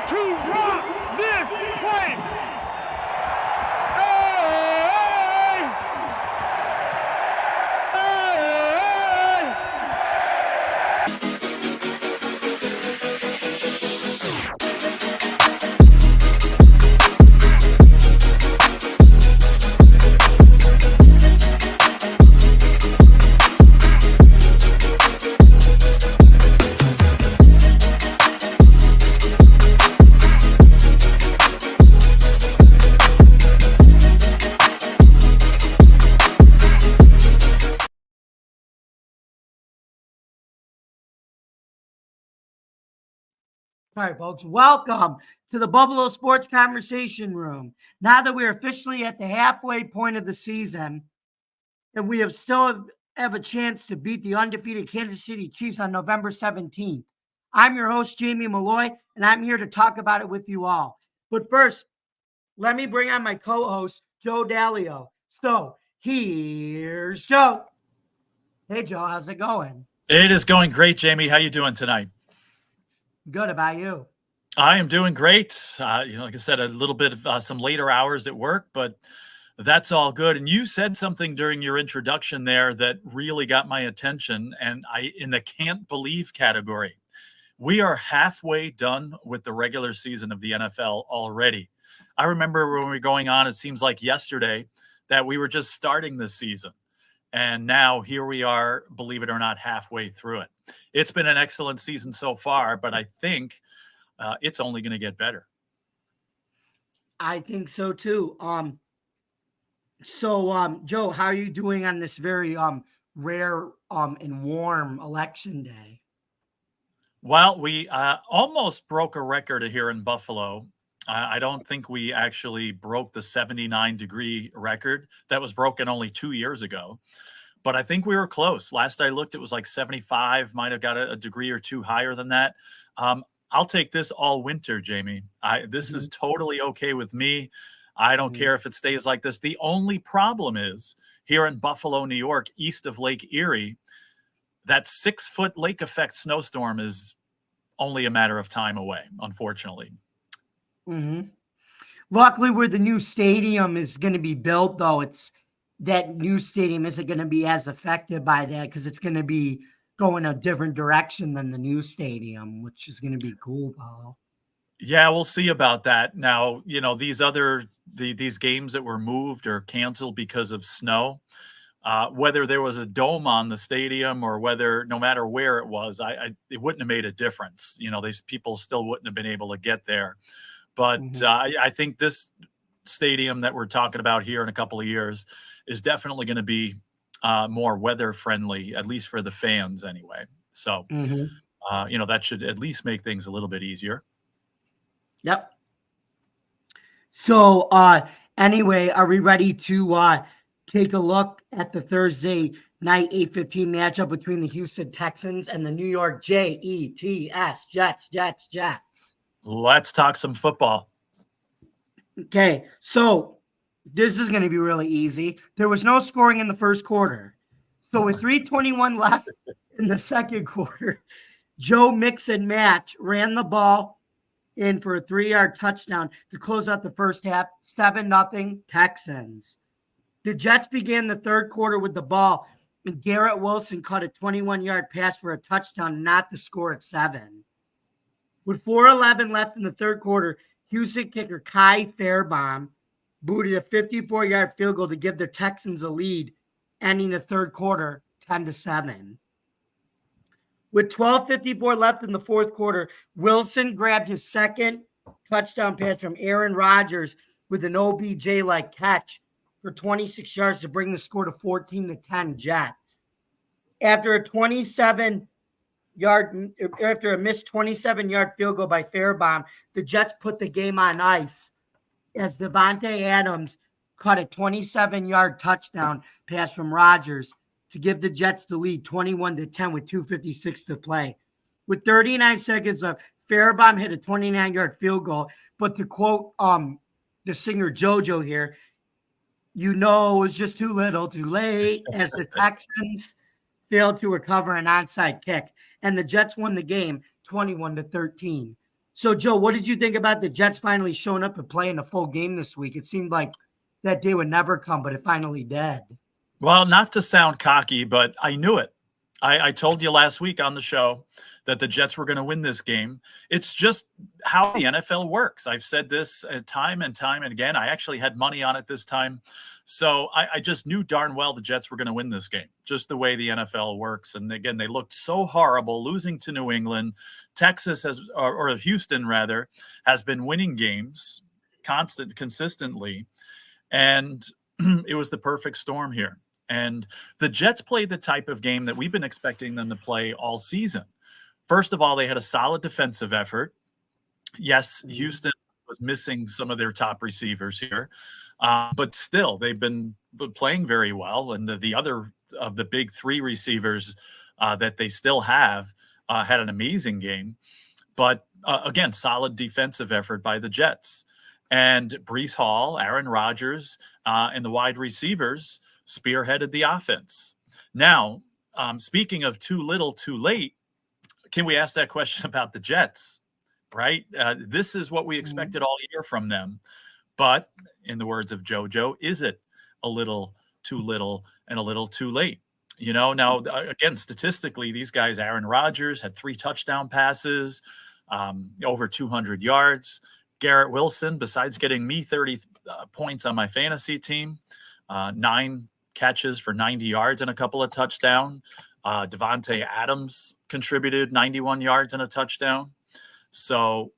to rock this place. All right, folks, welcome to the Buffalo Sports Conversation Room. Now that we're officially at the halfway point of the season and we still have a chance to beat the undefeated Kansas City Chiefs on November 17th, I'm your host, Jamie Malloy, and I'm here to talk about it with you all. But first, let me bring on my co-host, Joe Dalio. So here's Joe. Hey, Joe, how's it going? It is going great, Jamie. How you doing tonight? Good. About you? I am doing great. Like I said, a little bit of some later hours at work, but that's all good. And you said something during your introduction there that really got my attention, and in the can't believe category. We are halfway done with the regular season of the NFL already. I remember when we were going on, it seems like yesterday, that we were just starting this season. And now here we are, believe it or not, halfway through it. It's been an excellent season so far, but I think it's only going to get better. I think so too. Joe, how are you doing on this very rare and warm election day? Well, we almost broke a record here in Buffalo. I don't think we actually broke the 79-degree record that was broken only 2 years ago. But I think we were close. Last I looked, it was like 75, might have got a degree or two higher than that. I'll take this all winter, Jamie. This is totally okay with me. I don't care if it stays like this. The only problem is here in Buffalo, New York, east of Lake Erie, that 6-foot lake effect snowstorm is only a matter of time away, unfortunately. Luckily, where the new stadium is going to be built, though, that new stadium isn't going to be as affected by that because it's going to be going a different direction than the new stadium, which is going to be cool, Paul. Yeah, we'll see about that. Now, these these games that were moved or canceled because of snow, whether there was a dome on the stadium or whether, no matter where it was, it wouldn't have made a difference. These people still wouldn't have been able to get there. But I think this stadium that we're talking about here in a couple of years is definitely going to be more weather friendly, at least for the fans anyway. So, that should at least make things a little bit easier. Yep. So anyway, are we ready to take a look at the Thursday night 8:15 matchup between the Houston Texans and the New York Jets? Jets. Let's talk some football. Okay, so this is going to be really easy. There was no scoring in the first quarter. So with 3:21 left in the second quarter, Joe Mix and Match ran the ball in for a 3-yard touchdown to close out the first half, 7-0 Texans. The Jets began the third quarter with the ball, and Garrett Wilson caught a 21-yard pass for a touchdown, not the score at 7. With 4:11 left in the third quarter, Houston kicker Kai Fairbaum booted a 54-yard field goal to give the Texans a lead, ending the third quarter 10-7. With 12:54 left in the fourth quarter, Wilson grabbed his second touchdown pass from Aaron Rodgers with an OBJ-like catch for 26 yards to bring the score to 14-10 Jets. After a missed 27-yard field goal by Fairbaum, the Jets put the game on ice as Devontae Adams caught a 27-yard touchdown pass from Rodgers to give the Jets the lead 21-10 with 2:56 to play. With 39 seconds left, Fairbaum hit a 29-yard field goal, but to quote the singer JoJo here, it was just too little, too late, as the Texans failed to recover an onside kick, and the Jets won the game 21-13. So, Joe, what did you think about the Jets finally showing up and playing a full game this week? It seemed like that day would never come, but it finally did. Well, not to sound cocky, but I knew it. I told you last week on the show that the Jets were going to win this game. It's just how the NFL works. I've said this time and time and again. I actually had money on it this time. So I just knew darn well the Jets were going to win this game, just the way the NFL works. And again, they looked so horrible losing to New England. Texas or Houston rather, has been winning games consistently. And it was the perfect storm here. And the Jets played the type of game that we've been expecting them to play all season. First of all, they had a solid defensive effort. Yes, Houston was missing some of their top receivers here, but still, they've been playing very well. And the other of the big three receivers that they still have had an amazing game. But again, solid defensive effort by the Jets. And Breece Hall, Aaron Rodgers, and the wide receivers spearheaded the offense. Now, speaking of too little, too late, can we ask that question about the Jets, right? This is what we expected all year from them. But in the words of JoJo, is it a little too little and a little too late? You know, now, again, statistically, these guys, Aaron Rodgers had 3 touchdown passes, over 200 yards. Garrett Wilson, besides getting me 30 points on my fantasy team, 9 catches for 90 yards and a couple of touchdowns. Devontae Adams contributed 91 yards and a touchdown. So,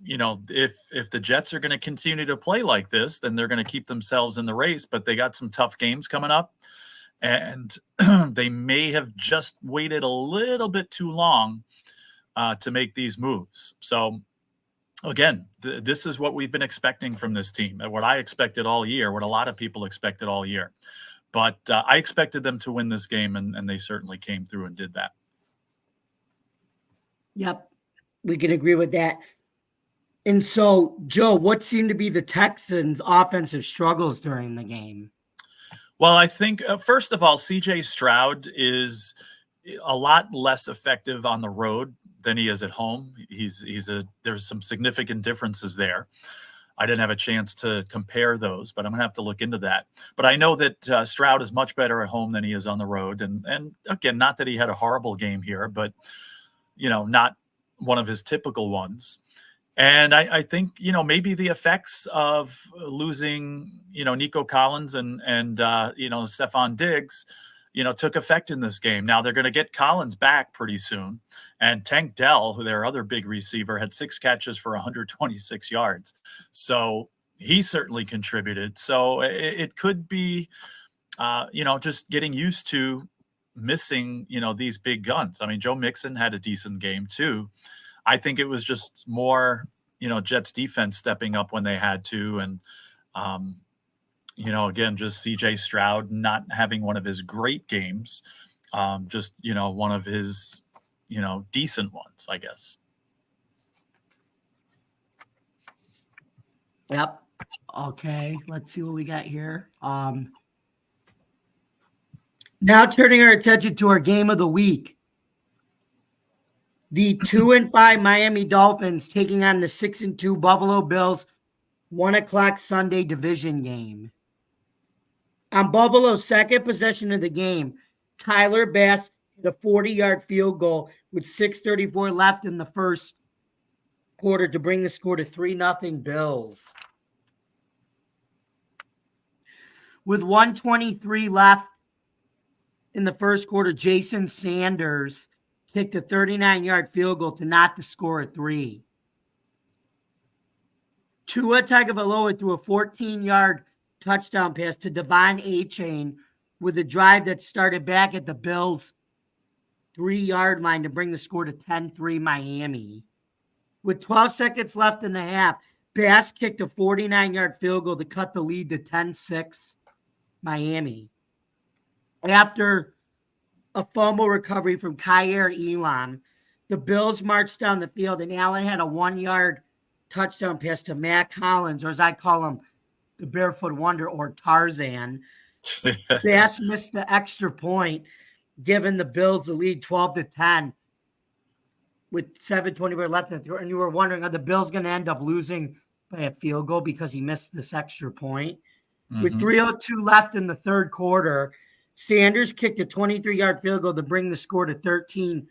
you know, if the Jets are going to continue to play like this, then they're going to keep themselves in the race. But they got some tough games coming up, and they may have just waited a little bit too long to make these moves. So, again, this is what we've been expecting from this team, what I expected all year, what a lot of people expected all year. But I expected them to win this game, and they certainly came through and did that. Yep, we can agree with that. And so, Joe, what seemed to be the Texans' offensive struggles during the game? Well, I think, first of all, C.J. Stroud is a lot less effective on the road than he is at home. There's some significant differences there. I didn't have a chance to compare those, but I'm going to have to look into that. But I know that Stroud is much better at home than he is on the road. And again, not that he had a horrible game here, but, you know, not one of his typical ones. And I think, you know, maybe the effects of losing, you know, Nico Collins and you know, Stephon Diggs, you know, took effect in this game. Now they're going to get Collins back pretty soon. And Tank Dell, who their other big receiver, had 6 catches for 126 yards. So he certainly contributed. So it could be, you know, just getting used to missing, you know, these big guns. I mean, Joe Mixon had a decent game too. I think it was just more, you know, Jets defense stepping up when they had to. And, you know, again, just C.J. Stroud not having one of his great games, just, you know, one of his, you know, decent ones, I guess. Yep. Okay, let's see what we got here. Now turning our attention to our game of the week. The 2-5 Miami Dolphins taking on the 6-2 Buffalo Bills, 1:00 Sunday division game. On Buffalo's second possession of the game, Tyler Bass hit a 40-yard field goal with 6:34 left in the first quarter to bring the score to 3-0 Bills. With 1:23 left in the first quarter, Jason Sanders kicked a 39-yard field goal to knot the score at 3. Tua Tagovailoa threw a 14-yard touchdown pass to Devon Achane with a drive that started back at the Bills' 3-yard line to bring the score to 10-3 Miami. With 12 seconds left in the half, Bass kicked a 49-yard field goal to cut the lead to 10-6 Miami. After a fumble recovery from Kaiir Elam, the Bills marched down the field, and Allen had a 1-yard touchdown pass to Matt Collins, or as I call him, the Barefoot Wonder, or Tarzan. Bass missed the extra point, giving the Bills the lead 12-10 with 7:24 left in the third, and you were wondering, are the Bills going to end up losing by a field goal because he missed this extra point? With 3:02 left in the third quarter, Sanders kicked a 23-yard field goal to bring the score to 13-12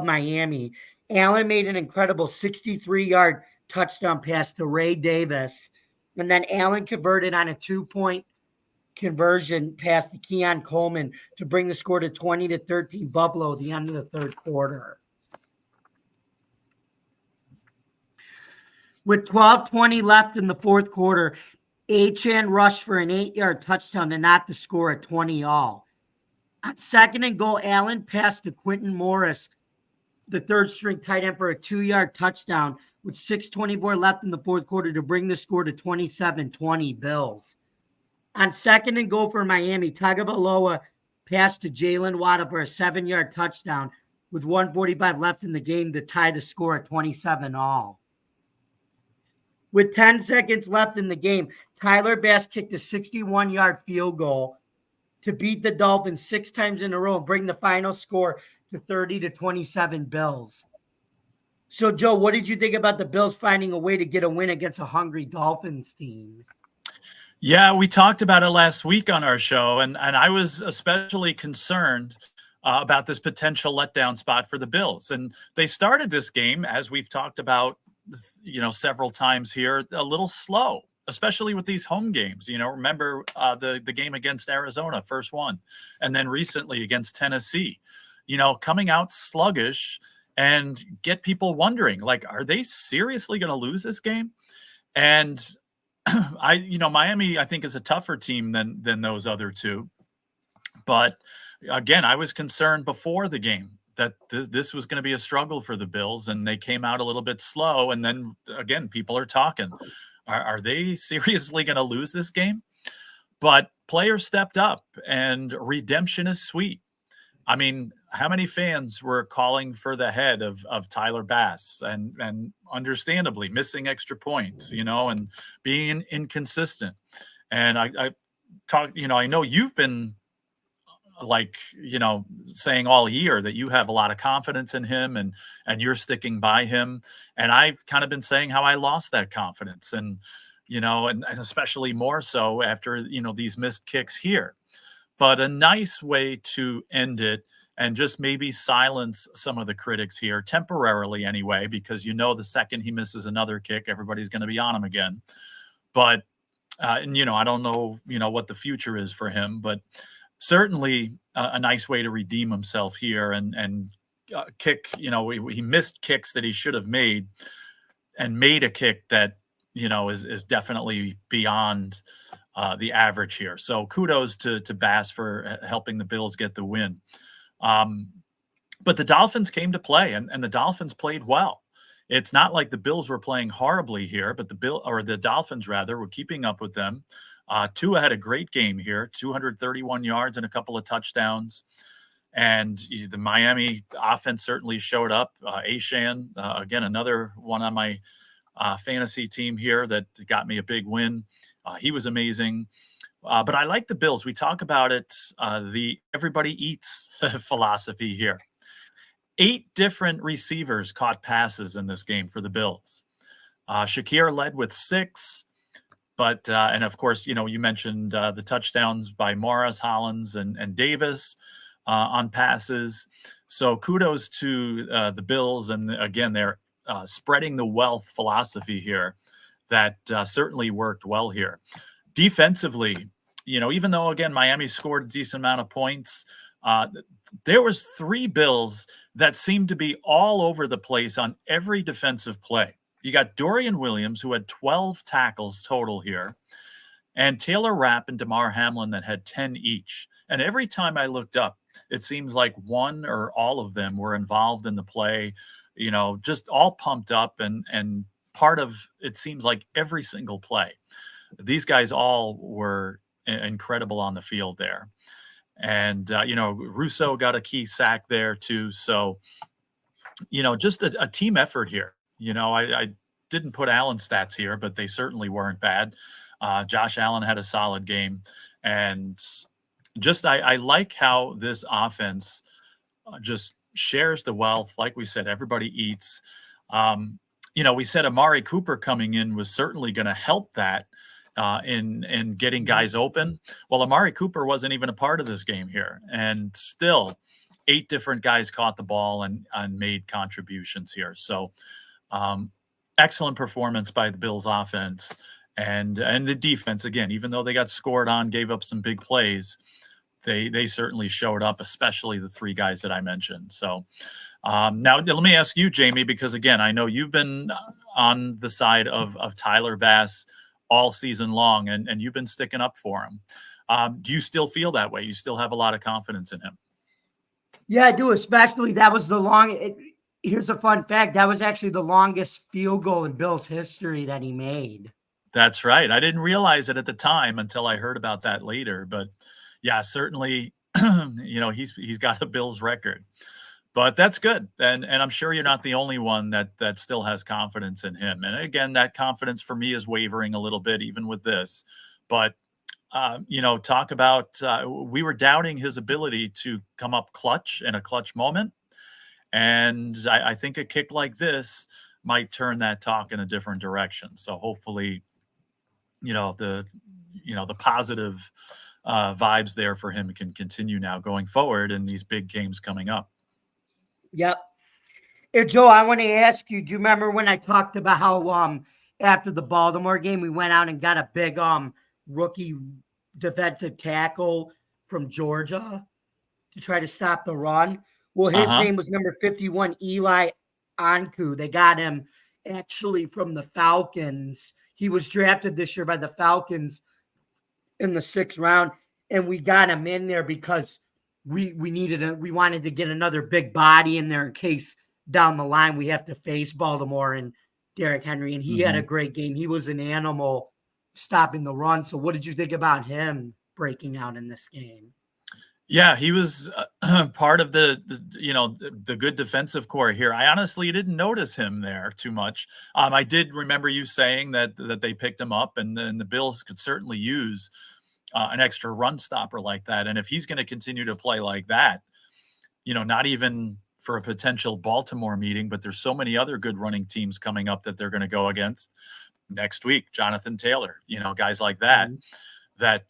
Miami. Allen made an incredible 63-yard touchdown pass to Ray Davis, and then Allen converted on a 2-point conversion pass to Keon Coleman to bring the score to 20-13 Buffalo at the end of the third quarter. With 12:20 left in the fourth quarter, Achane rushed for an 8-yard touchdown to knock the score at 20-all. On second and goal, Allen passed to Quentin Morris, the third-string tight end, for a 2-yard touchdown with 6:24 left in the fourth quarter to bring the score to 27-20 Bills. On second and goal for Miami, Tagovailoa passed to Jalen Waddle for a 7-yard touchdown with 1:45 left in the game to tie the score at 27-all. With 10 seconds left in the game, Tyler Bass kicked a 61-yard field goal to beat the Dolphins 6 times in a row and bring the final score to 30-27 Bills. So, Joe, what did you think about the Bills finding a way to get a win against a hungry Dolphins team? Yeah, we talked about it last week on our show, and I was especially concerned about this potential letdown spot for the Bills. And they started this game, as we've talked about, several times here, a little slow, especially with these home games. Remember the game against Arizona, first one, and then recently against Tennessee, coming out sluggish and get people wondering, like, are they seriously going to lose this game? And Miami, I think, is a tougher team than those other two. But again, I was concerned before the game that this was going to be a struggle for the Bills, and they came out a little bit slow. And then again, people are talking, are they seriously going to lose this game? But players stepped up, and redemption is sweet. I mean, how many fans were calling for the head of Tyler Bass and understandably missing extra points, and being inconsistent. And I talk, I know you've been saying all year that you have a lot of confidence in him and you're sticking by him. And I've kind of been saying how I lost that confidence and especially more so after, these missed kicks here. But a nice way to end it and just maybe silence some of the critics here temporarily anyway, because the second he misses another kick, everybody's going to be on him again. But, I don't know, what the future is for him, but certainly a nice way to redeem himself here and kick, he missed kicks that he should have made and made a kick that, is definitely beyond the average here. So kudos to Bass for helping the Bills get the win. But the Dolphins came to play and the Dolphins played well. It's not like the Bills were playing horribly here, but the Dolphins rather were keeping up with them. Tua had a great game here, 231 yards and a couple of touchdowns. And the Miami offense certainly showed up. Achane, again, another one on my fantasy team here that got me a big win. He was amazing. But I like the Bills. We talk about it, the everybody eats philosophy here. 8 different receivers caught passes in this game for the Bills. Shakir led with 6. But, and of course, you mentioned the touchdowns by Morris, Hollins, and Davis on passes. So kudos to the Bills. And again, they're spreading the wealth philosophy here that certainly worked well here. Defensively, even though, again, Miami scored a decent amount of points, there was 3 Bills that seemed to be all over the place on every defensive play. You got Dorian Williams, who had 12 tackles total here, and Taylor Rapp and Damar Hamlin that had 10 each. And every time I looked up, it seems like one or all of them were involved in the play, just all pumped up and part of, it seems like, every single play. These guys all were incredible on the field there. And, Russo got a key sack there too. So, just a team effort here. I didn't put Allen's stats here, but they certainly weren't bad. Josh Allen had a solid game. And just I like how this offense just shares the wealth. Like we said, everybody eats. We said Amari Cooper coming in was certainly going to help that in getting guys open. Well, Amari Cooper wasn't even a part of this game here, and still 8 different guys caught the ball and made contributions here. So excellent performance by the Bills offense and the defense. Again, even though they got scored on, gave up some big plays, they certainly showed up, especially the 3 guys that I mentioned. So now let me ask you, Jamie, because again, I know you've been on the side of Tyler Bass all season long, and you've been sticking up for him. Do you still feel that way? You still have a lot of confidence in him? Yeah, I do. Especially that was the here's a fun fact. That was actually the longest field goal in Bills history that he made. That's right. I didn't realize it at the time until I heard about that later. But yeah, certainly, he's got a Bills record. But that's good. And I'm sure you're not the only one that still has confidence in him. And again, that confidence for me is wavering a little bit, even with this. But talk about we were doubting his ability to come up clutch in a clutch moment. And I think a kick like this might turn that talk in a different direction. So hopefully, the positive vibes there for him can continue now going forward in these big games coming up. Yep. Hey, Joe, I want to ask you, do you remember when I talked about how after the Baltimore game, we went out and got a big rookie defensive tackle from Georgia to try to stop the run? Well, his name was number 51, Eli Anku. They got him actually from the Falcons. He was drafted this year by the Falcons in the 6th round, and we got him in there because we wanted to get another big body in there in case down the line we have to face Baltimore and Derrick Henry, and he had a great game. He was an animal stopping the run. So what did you think about him breaking out in this game? Yeah, he was part of the good defensive core here. I honestly didn't notice him there too much. I did remember you saying that they picked him up, and then the Bills could certainly use an extra run stopper like that. And if he's going to continue to play like that, not even for a potential Baltimore meeting, but there's so many other good running teams coming up that they're going to go against next week. Jonathan Taylor, guys like that, that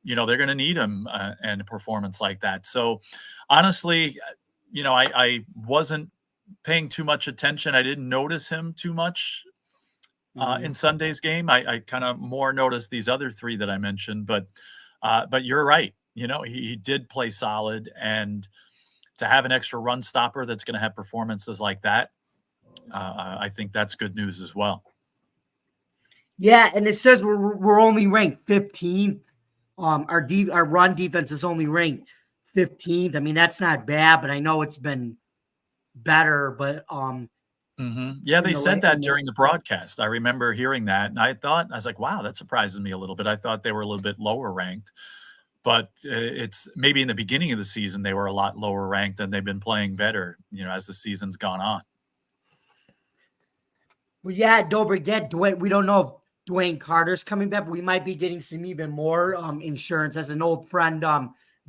they're going to need him and a performance like that. So honestly, I wasn't paying too much attention. I didn't notice him too much in Sunday's game. I kind of more noticed these other 3 that I mentioned, but you're right. He did play solid, and to have an extra run stopper that's going to have performances like that, I think that's good news as well. Yeah, and it says we're only ranked 15th. Our run defense is only ranked 15th. I mean, that's not bad, but I know it's been better. But yeah, they said that during the broadcast. I remember hearing that, and I was like, wow, that surprises me a little bit. I thought they were a little bit lower ranked, but it's maybe in the beginning of the season they were a lot lower ranked, and they've been playing better, as the season's gone on. Well, yeah, don't forget, we don't know if Dwayne Carter's coming back, but we might be getting some even more insurance. As an old friend,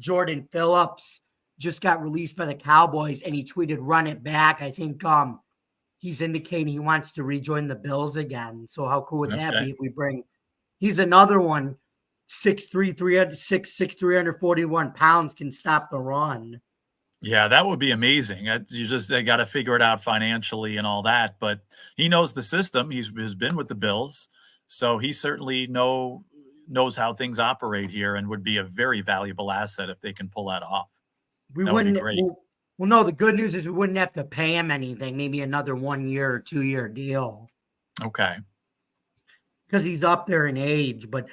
Jordan Phillips just got released by the Cowboys, and he tweeted, "Run it back." I think he's indicating he wants to rejoin the Bills again. So how cool would that be if we bring? He's another one, 6'3", 341 pounds, can stop the run. Yeah, that would be amazing. They got to figure it out financially and all that, but he knows the system. He's been with the Bills, so he certainly knows how things operate here, and would be a very valuable asset if they can pull that off. That would be great. Well, no, the good news is we wouldn't have to pay him anything, maybe another 1 year or 2 year deal. Okay. Because he's up there in age. But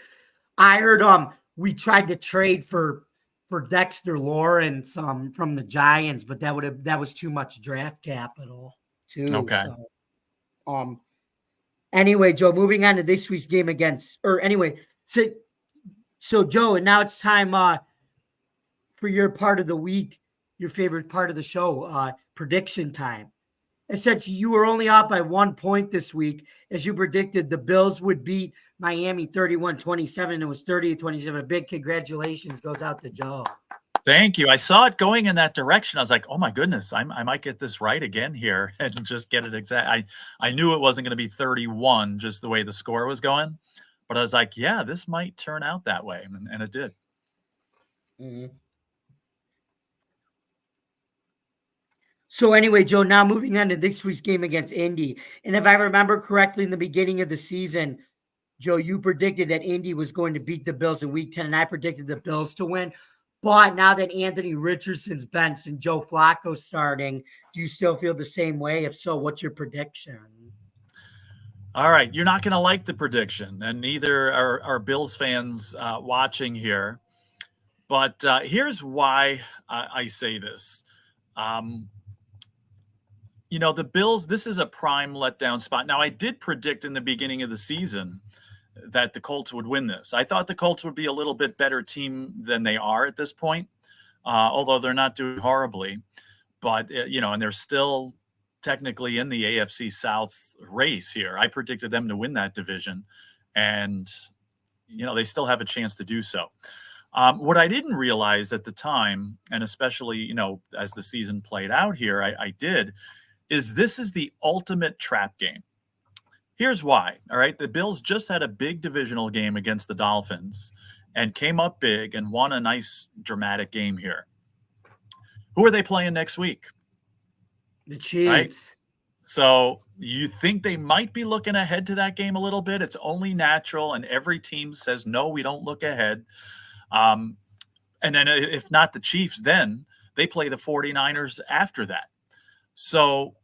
I heard we tried to trade for Dexter Lawrence from the Giants, but that was too much draft capital too. Okay. So, anyway, Joe, moving on to this week's game so Joe, and now it's time for your part of the week, your favorite part of the show, prediction time. Since you were only out by 1 point this week, as you predicted, the Bills would beat Miami 31-27. It was 30-27. Big congratulations goes out to Joe. Thank you. I saw it going in that direction. I was like, "Oh my goodness, I might get this right again here and just get it exact." I knew it wasn't going to be 31, just the way the score was going, but I was like, "Yeah, this might turn out that way," and it did. Mhm. So anyway, Joe, now moving on to this week's game against Indy. And if I remember correctly, in the beginning of the season, Joe, you predicted that Indy was going to beat the Bills in week 10, and I predicted the Bills to win. But now that Anthony Richardson's benched and Joe Flacco's starting, do you still feel the same way? If so, what's your prediction? All right, you're not going to like the prediction, and neither are Bills fans watching here. But here's why I say this. The Bills, this is a prime letdown spot. Now, I did predict in the beginning of the season that the Colts would win this. I thought the Colts would be a little bit better team than they are at this point, although they're not doing horribly. But, and they're still technically in the AFC South race here. I predicted them to win that division, and, they still have a chance to do so. What I didn't realize at the time, and especially, as the season played out here, I did, is this is the ultimate trap game. Here's why. All right. The Bills just had a big divisional game against the Dolphins and came up big and won a nice dramatic game here. Who are they playing next week? The Chiefs. Right? So you think they might be looking ahead to that game a little bit? It's only natural, and every team says, no, we don't look ahead. And then if not the Chiefs, then they play the 49ers after that. So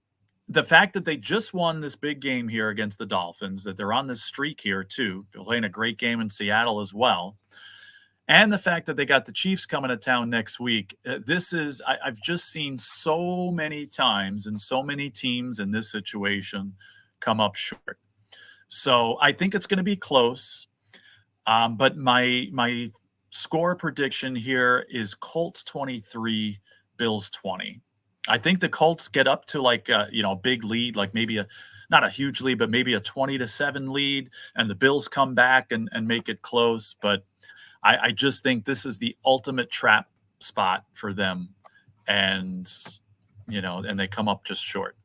the fact that they just won this big game here against the Dolphins, that they're on this streak here too, they're playing a great game in Seattle as well, and the fact that they got the Chiefs coming to town next week, I've just seen so many times and so many teams in this situation come up short. So I think it's going to be close, but my score prediction here is Colts 23, Bills 20. I think the Colts get up to a big lead, like maybe not a huge lead, but maybe a 20-7 lead, and the Bills come back and make it close. But I just think this is the ultimate trap spot for them, and they come up just short.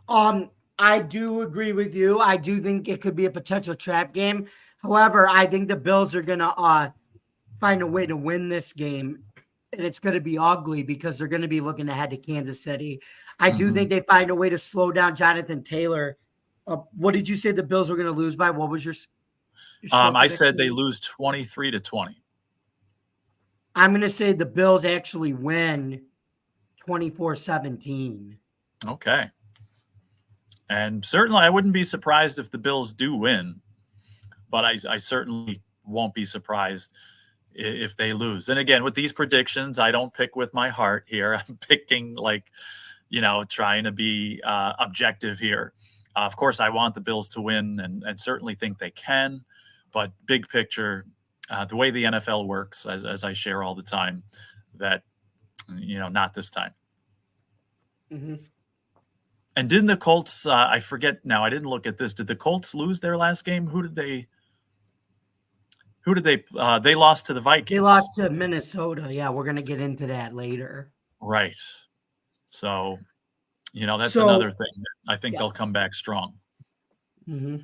I do agree with you. I do think it could be a potential trap game. However, I think the Bills are gonna find a way to win this game. And it's going to be ugly because they're going to be looking ahead to Kansas City. I do think they find a way to slow down Jonathan Taylor. What did you say the Bills were going to lose by? What was your I said they lose 23-20. I'm going to say the Bills actually win 24-17. Okay. And certainly I wouldn't be surprised if the Bills do win, but I certainly won't be surprised if they lose. And again, with these predictions, I don't pick with my heart here. I'm picking trying to be objective here. Of course, I want the Bills to win and certainly think they can. But big picture, the way the NFL works, as I share all the time, that, not this time. Mm-hmm. And didn't the Colts, I forget now, I didn't look at this. Did the Colts lose their last game? Who did they lost to the Vikings. They lost to Minnesota. Yeah, we're going to get into that later. Right. So, that's another thing. I think they'll come back strong. Mm-hmm.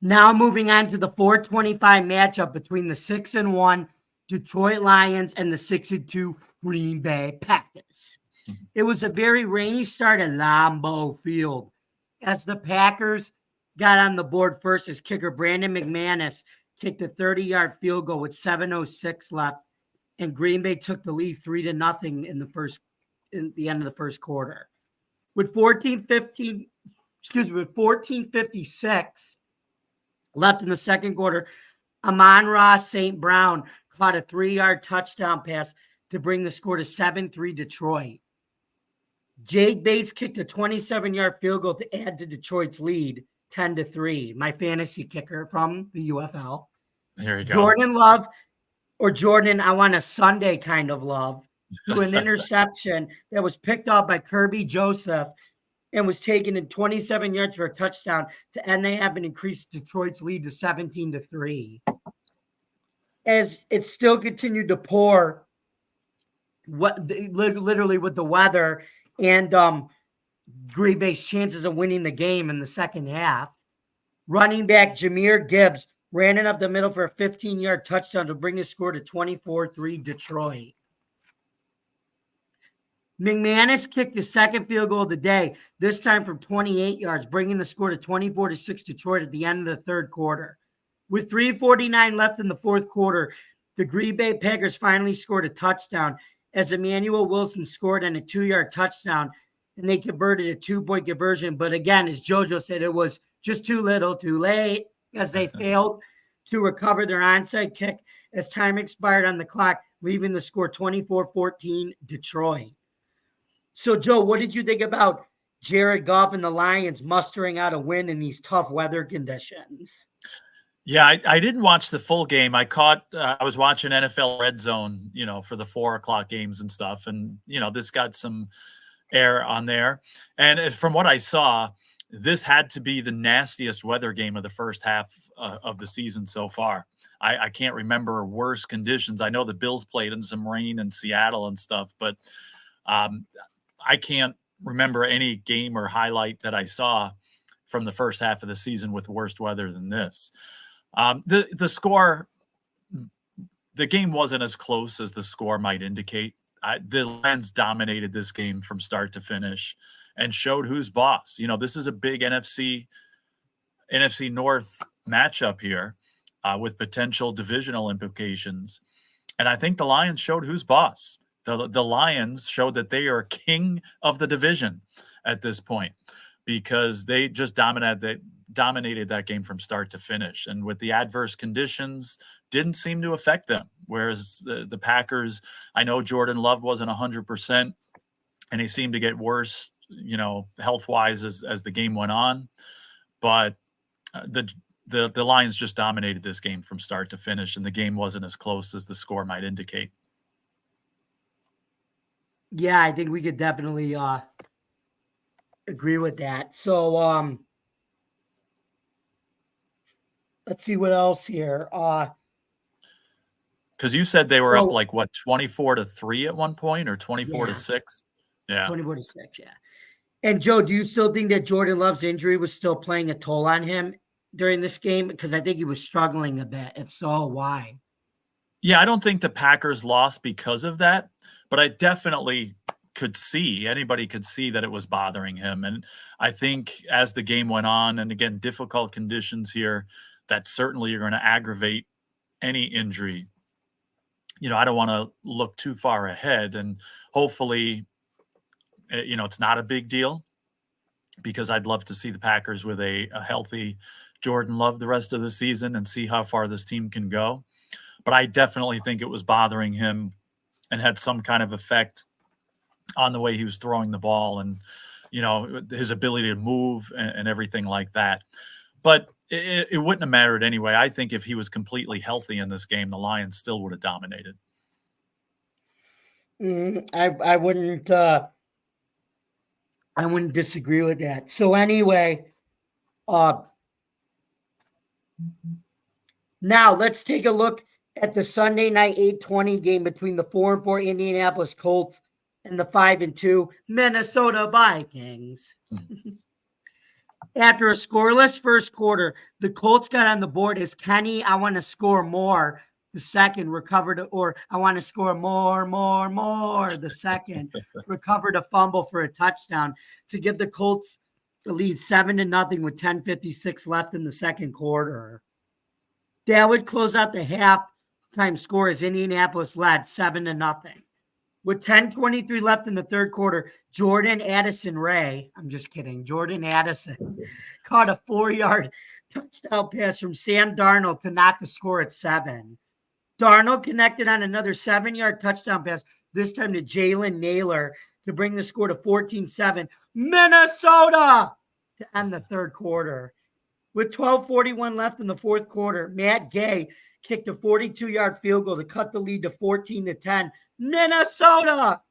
Now moving on to the 425 matchup between the 6-1 Detroit Lions and the 6-2 Green Bay Packers. Mm-hmm. It was a very rainy start at Lambeau Field as the Packers got on the board first as kicker Brandon McManus kicked a 30-yard field goal with 7:06 left, and Green Bay took the lead 3-0 in the end of the first quarter. With 14:56 left in the second quarter, Amon-Ra St. Brown caught a 3-yard touchdown pass to bring the score to 7-3 Detroit. Jake Bates kicked a 27-yard field goal to add to Detroit's lead, 10-3. My fantasy kicker from the UFL. There you go. Jordan Love, or Jordan, I want a Sunday kind of love, to an interception that was picked up by Kirby Joseph and was taken in 27 yards for a touchdown to end the half and increase Detroit's lead to 17-3. as it still continued to pour, literally with the weather and Green Bay's chances of winning the game in the second half. Running back Jahmyr Gibbs ran it up the middle for a 15-yard touchdown to bring the score to 24-3 Detroit. McManus kicked the second field goal of the day, this time from 28 yards, bringing the score to 24-6 Detroit at the end of the third quarter. With 3:49 left in the fourth quarter, the Green Bay Packers finally scored a touchdown as Emmanuel Wilson scored on a 2-yard touchdown, and they converted a 2-point conversion. But again, as JoJo said, it was just too little, too late, as they failed to recover their onside kick as time expired on the clock, leaving the score 24-14 Detroit. So, Joe, what did you think about Jared Goff and the Lions mustering out a win in these tough weather conditions? Yeah, I didn't watch the full game. I was watching NFL Red Zone, for the 4:00 games and stuff. And, this got some air on there. And from what I saw, this had to be the nastiest weather game of the first half of the season so far. I can't remember worse conditions. I know the Bills played in some rain in Seattle and stuff, but I can't remember any game or highlight that I saw from the first half of the season with worse weather than this. The score, the game wasn't as close as the score might indicate. The Lions dominated this game from start to finish and showed who's boss. This is a big NFC North matchup here with potential divisional implications. And I think the Lions showed who's boss. The Lions showed that they are king of the division at this point because they just dominated that game from start to finish. And with the adverse conditions, didn't seem to affect them. Whereas the Packers, I know Jordan Love wasn't 100%, and he seemed to get worse, health-wise as the game went on. But the Lions just dominated this game from start to finish, and the game wasn't as close as the score might indicate. Yeah, I think we could definitely agree with that. So let's see what else here. Because you said they were up 24-3 at one point, or 24-6? Yeah. 24-6, yeah. And Joe, do you still think that Jordan Love's injury was still playing a toll on him during this game? Because I think he was struggling a bit. If so, why? Yeah, I don't think the Packers lost because of that, but I definitely anybody could see that it was bothering him. And I think as the game went on, and again, difficult conditions here, that certainly are going to aggravate any injury. I don't want to look too far ahead, and hopefully, it's not a big deal, because I'd love to see the Packers with a healthy Jordan Love the rest of the season and see how far this team can go. But I definitely think it was bothering him and had some kind of effect on the way he was throwing the ball and, his ability to move and everything like that. But it wouldn't have mattered anyway. I think if he was completely healthy in this game, the Lions still would have dominated. I wouldn't disagree with that. So anyway, now let's take a look at the Sunday night 8:20 game between the 4-4 Indianapolis Colts and the 5-2 Minnesota Vikings. After a scoreless first quarter, the Colts got on the board as Kenny, I want to score more, the second recovered, or I want to score more, the second recovered a fumble for a touchdown to give the Colts the lead 7-0 with 10:56 left in the second quarter. That would close out the halftime score as Indianapolis led 7-0. With 10:23 left in the third quarter, Jordan Addison caught a 4-yard touchdown pass from Sam Darnold to knock the score at 7. Darnold connected on another 7-yard touchdown pass, this time to Jalen Nailor, to bring the score to 14-7. Minnesota to end the third quarter. With 12:41 left in the fourth quarter, Matt Gay kicked a 42-yard field goal to cut the lead to 14-10. Minnesota!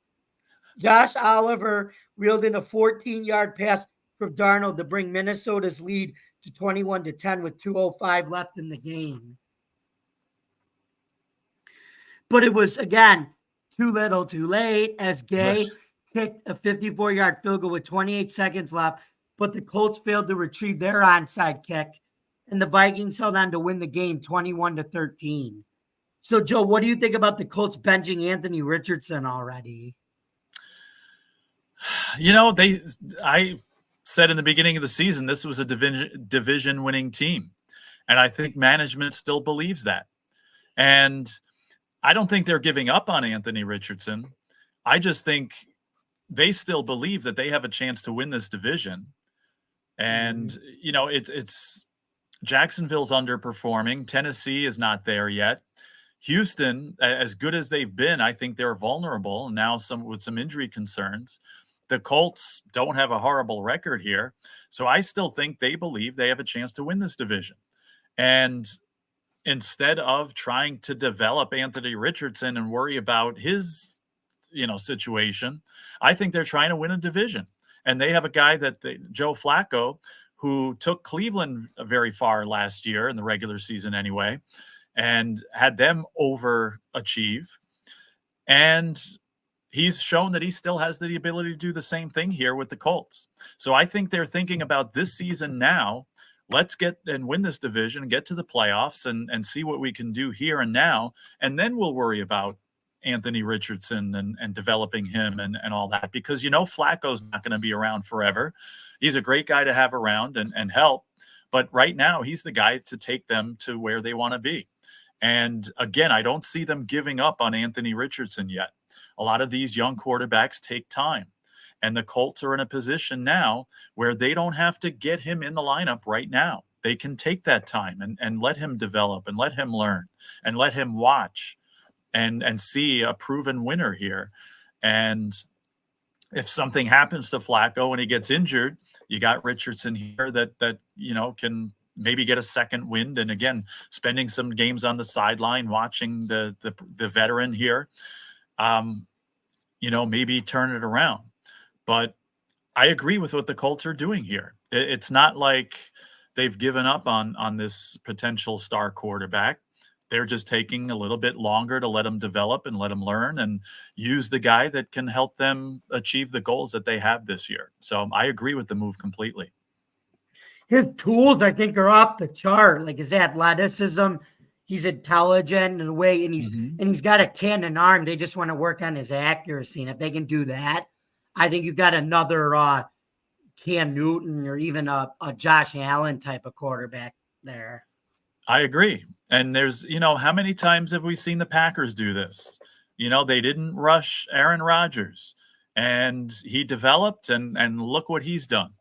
Josh Oliver reeled in a 14-yard pass from Darnold to bring Minnesota's lead to 21-10 with 2:05 left in the game. But it was, again, too little, too late, as Gay kicked a 54-yard field goal with 28 seconds left, but the Colts failed to retrieve their onside kick, and the Vikings held on to win the game 21-13. So, Joe, what do you think about the Colts benching Anthony Richardson already? I said in the beginning of the season, this was a division winning team. And I think management still believes that. And I don't think they're giving up on Anthony Richardson. I just think they still believe that they have a chance to win this division. And, it's Jacksonville's underperforming. Tennessee is not there yet. Houston, as good as they've been, I think they're vulnerable now, with some injury concerns. The Colts don't have a horrible record here. So I still think they believe they have a chance to win this division. And instead of trying to develop Anthony Richardson and worry about his, situation, I think they're trying to win a division. And they have a guy Joe Flacco, who took Cleveland very far last year in the regular season anyway, and had them overachieve. And he's shown that he still has the ability to do the same thing here with the Colts. So I think they're thinking about this season now. Let's get and win this division, get to the playoffs, and see what we can do here and now. And then we'll worry about Anthony Richardson and developing him and all that. Because, Flacco's not going to be around forever. He's a great guy to have around and help. But right now, he's the guy to take them to where they want to be. And again, I don't see them giving up on Anthony Richardson yet. A lot of these young quarterbacks take time. And the Colts are in a position now where they don't have to get him in the lineup right now. They can take that time and let him develop and let him learn and let him watch and see a proven winner here. And if something happens to Flacco and he gets injured, you got Richardson here that can maybe get a second wind. And again, spending some games on the sideline, watching the veteran here, maybe turn it around. But I agree with what the Colts are doing here. It's not like they've given up on this potential star quarterback. They're just taking a little bit longer to let him develop and let him learn and use the guy that can help them achieve the goals that they have this year. So I agree with the move completely. His tools, I think, are off the chart. Like his athleticism, he's intelligent in a way, and he's got a cannon arm. They just want to work on his accuracy. And if they can do that, I think you've got another Cam Newton or even a Josh Allen type of quarterback there. I agree. And there's, how many times have we seen the Packers do this? They didn't rush Aaron Rodgers, and he developed, and look what he's done.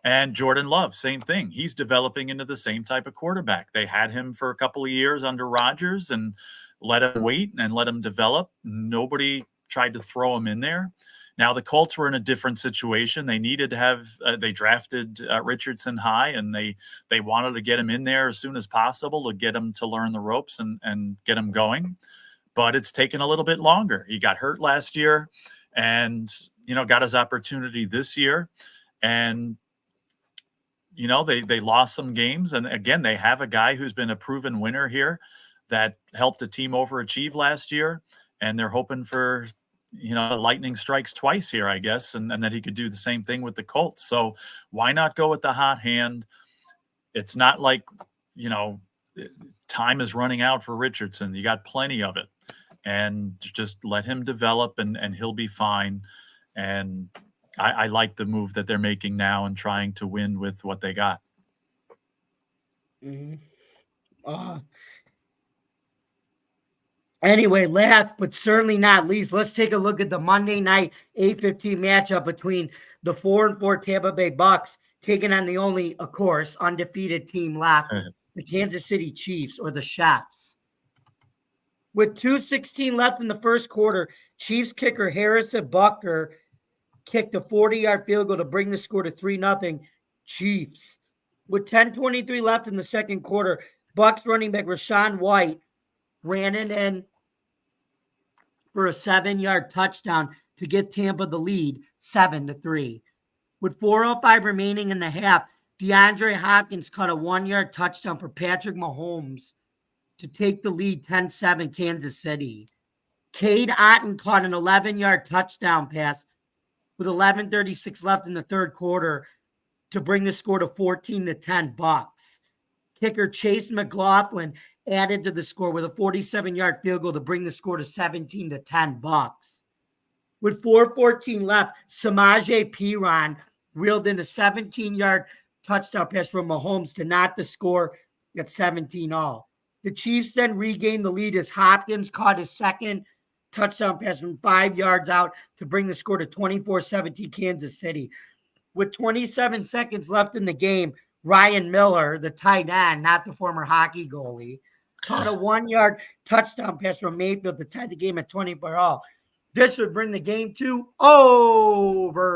And Jordan Love, same thing. He's developing into the same type of quarterback. They had him for a couple of years under Rodgers and let him wait and let him develop. Nobody tried to throw him in there. Now the Colts were in a different situation. They needed to have they drafted Richardson high, and they wanted to get him in there as soon as possible to get him to learn the ropes and get him going. But it's taken a little bit longer. He got hurt last year and, got his opportunity this year. And, they lost some games. And again, they have a guy who's been a proven winner here that helped the team overachieve last year. And they're hoping for lightning strikes twice here, I guess, and that he could do the same thing with the Colts. So why not go with the hot hand? It's not like, time is running out for Richardson. You got plenty of it. And just let him develop and he'll be fine. And I like the move that they're making now and trying to win with what they got. Anyway, last but certainly not least, let's take a look at the Monday night 8:15 matchup between the 4-4 Tampa Bay Bucks taking on the only, of course, undefeated team left, the Kansas City Chiefs, or the Chefs. With 2:16 left in the first quarter, Chiefs kicker Harrison Butker kicked a 40-yard field goal to bring the score to 3-0 Chiefs. With 10:23 left in the second quarter, Bucks running back Rachaad White ran it in for a 7-yard touchdown to give Tampa the lead 7-3. With 4:05 remaining in the half, DeAndre Hopkins caught a 1-yard touchdown for Patrick Mahomes to take the lead 10-7 Kansas City. Cade Otton caught an 11-yard touchdown pass with 11:36 left in the third quarter to bring the score to 14-10 Bucks. Kicker Chase McLaughlin added to the score with a 47-yard field goal to bring the score to 17-10 Bucks. With 4:14 left, Samaje Perine reeled in a 17-yard touchdown pass from Mahomes to knot the score at 17-all. The Chiefs then regained the lead as Hopkins caught his second touchdown pass from 5 yards out to bring the score to 24-17 Kansas City. With 27 seconds left in the game, Ryan Miller, the tight end, not the former hockey goalie, caught a 1-yard touchdown pass from Mayfield to tie the game at 24-all. This would bring the game to overtime.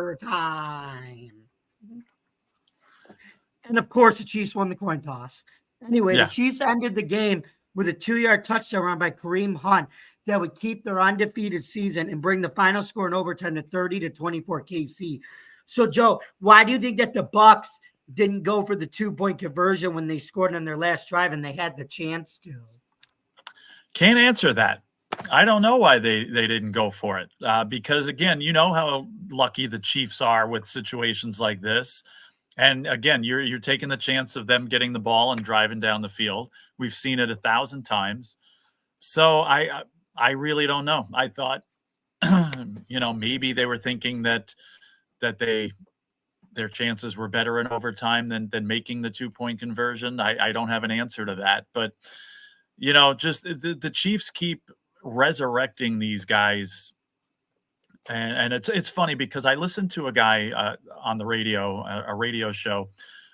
And, of course, the Chiefs won the coin toss. Anyway, The Chiefs ended the game with a 2-yard touchdown run by Kareem Hunt that would keep their undefeated season and bring the final score in overtime to 30-24 KC. So, Joe, why do you think that the Bucks didn't go for the 2-point conversion when they scored on their last drive and they had the chance to? Can't answer that. I don't know why they didn't go for it. Because, again, you know how lucky the Chiefs are with situations like this. And, again, you're taking the chance of them getting the ball and driving down the field. We've seen it 1,000 times. So I really don't know. I thought, maybe they were thinking that their chances were better in overtime than making the 2-point conversion. I don't have an answer to that. But, just the Chiefs keep resurrecting these guys. And it's funny because I listened to a guy on the radio, a radio show.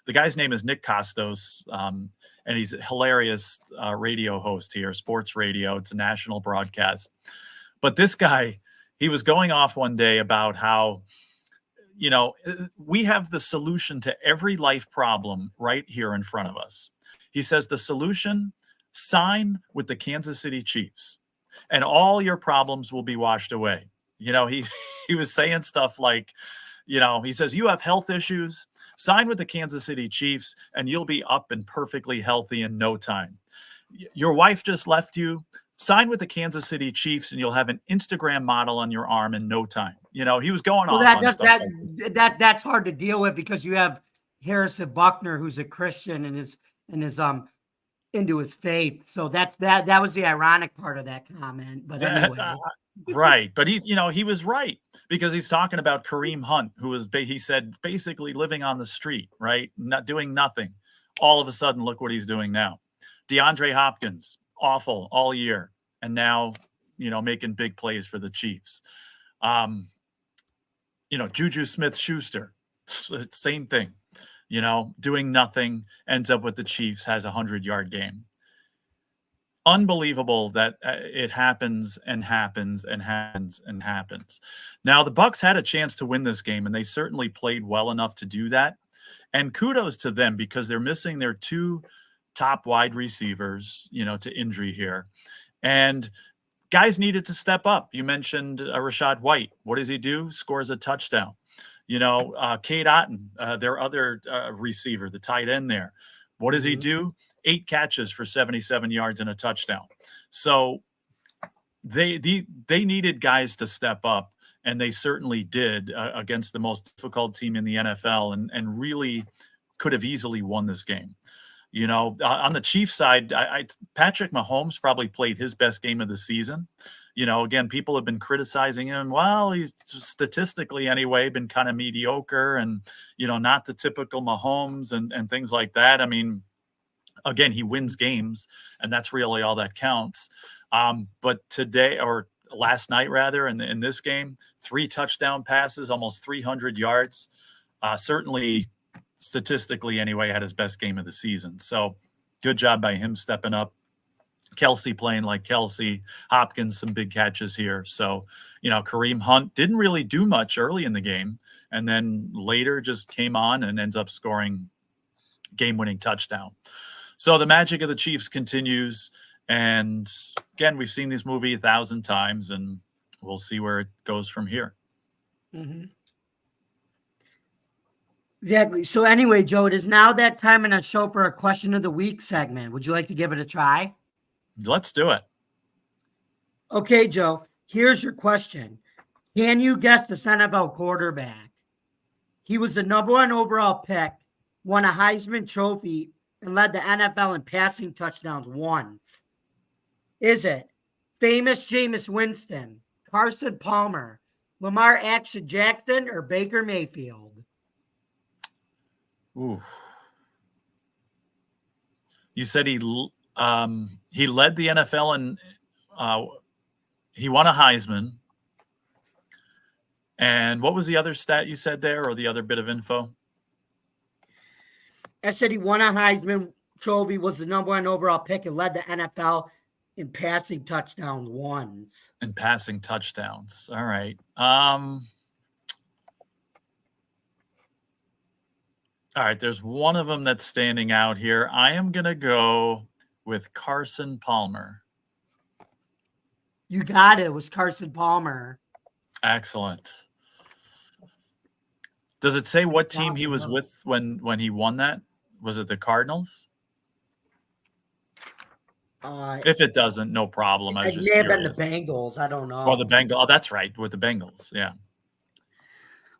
The guy's name is Nick Costos, and he's a hilarious radio host here, sports radio. It's a national broadcast. But this guy, he was going off one day about how, we have the solution to every life problem right here in front of us. He says the solution, sign with the Kansas City Chiefs, and all your problems will be washed away. He was saying stuff like, he says, you have health issues, sign with the Kansas City Chiefs, and you'll be up and perfectly healthy in no time. Your wife just left you, sign with the Kansas City Chiefs, and you'll have an Instagram model on your arm in no time. He was going on. That's hard to deal with because you have Harrison Buckner, who's a Christian and is into his faith. So that was the ironic part of that comment. But anyway. Right. But he was right because he's talking about Kareem Hunt, who was, he said, basically living on the street, right? Not doing nothing. All of a sudden, look what he's doing now. DeAndre Hopkins, awful all year. And now, making big plays for the Chiefs. Juju Smith-Schuster, same thing, doing nothing, ends up with the Chiefs, has a 100-yard game. Unbelievable that it happens and happens and happens and happens. Now, the Bucks had a chance to win this game, and they certainly played well enough to do that. And kudos to them because they're missing their 2 top wide receivers, to injury here. And guys needed to step up. You mentioned Rachaad White. What does he do? Scores a touchdown. Cade Otton, their other receiver, the tight end there. What does he do? 8 catches for 77 yards and a touchdown. So they needed guys to step up, and they certainly did against the most difficult team in the NFL and really could have easily won this game. On the Chiefs side, Patrick Mahomes probably played his best game of the season. Again, people have been criticizing him. Well, he's statistically anyway been kind of mediocre and, not the typical Mahomes and things like that. I mean, again, he wins games, and that's really all that counts. But today, or last night rather, in this game, 3 touchdown passes, almost 300 yards. Certainly, statistically anyway, had his best game of the season. So good job by him stepping up. Kelsey playing like Kelsey. Hopkins, some big catches here. So, Kareem Hunt didn't really do much early in the game, and then later just came on and ends up scoring game-winning touchdown. So the magic of the Chiefs continues. And again, we've seen this movie 1,000 times, and we'll see where it goes from here. Mm-hmm. Exactly. So anyway, Joe, it is now that time in our show for a question of the week segment. Would you like to give it a try? Let's do it. Okay, Joe, here's your question. Can you guess this NFL quarterback? He was the number 1 overall pick, won a Heisman Trophy, and led the NFL in passing touchdowns once. Is it famous Jameis Winston, Carson Palmer, Lamar Action Jackson, or Baker Mayfield? Ooh. You said he led the NFL and he won a Heisman. And what was the other stat you said there, or the other bit of info? I said he won a Heisman Trophy, was the number 1 overall pick, and led the NFL in passing touchdowns once. In passing touchdowns. All right. All right. There's one of them that's standing out here. I am going to go with Carson Palmer. You got it. It was Carson Palmer. Excellent. Does it say what team he was with when he won that? Was it the Cardinals? If it doesn't, no problem. I was just may have been curious. the Bengals. I don't know. Or the Bengals. Oh, that's right. With the Bengals. Yeah.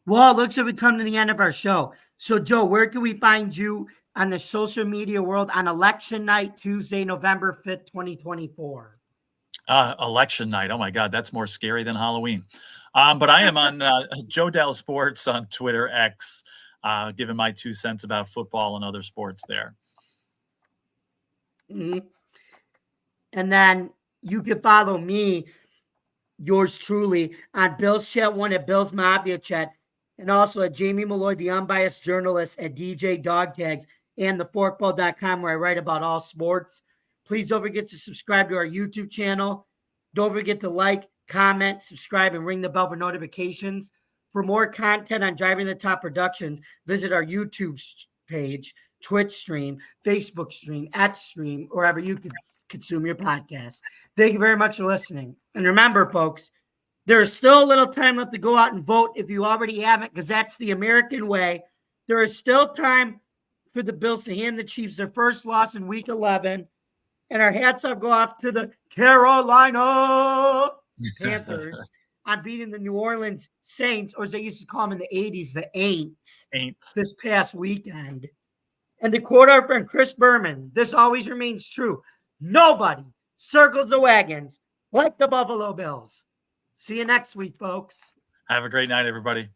Well, it looks like we come to the end of our show. So, Joe, where can we find you on the social media world on election night, Tuesday, November 5th, 2024? Election night. Oh my God, that's more scary than Halloween. But I am on Joe Dell Sports on Twitter, X, giving my 2 cents about football and other sports there. Mm-hmm. And then you can follow me, yours truly, on Bill's Chat 1 at Bill's Mafia Chat, and also at Jamie Malloy, the unbiased journalist, at DJ Dog Tags and theforkball.com, where I write about all sports. Please don't forget to subscribe to our YouTube channel. Don't forget to like, comment, subscribe, and ring the bell for notifications. For more content on Driving the Top Productions, visit our YouTube page, Twitch stream, Facebook stream, X stream, wherever you can consume your podcast. Thank you very much for listening. And remember, folks, there's still a little time left to go out and vote if you already haven't, because that's the American way. There is still time for the Bills to hand the Chiefs their first loss in Week 11. And our hats off go off to the Carolina Panthers on beating the New Orleans Saints, or as they used to call them in the 80s, the Aints, this past weekend. And to quote our friend Chris Berman, this always remains true. Nobody circles the wagons like the Buffalo Bills. See you next week, folks. Have a great night, everybody.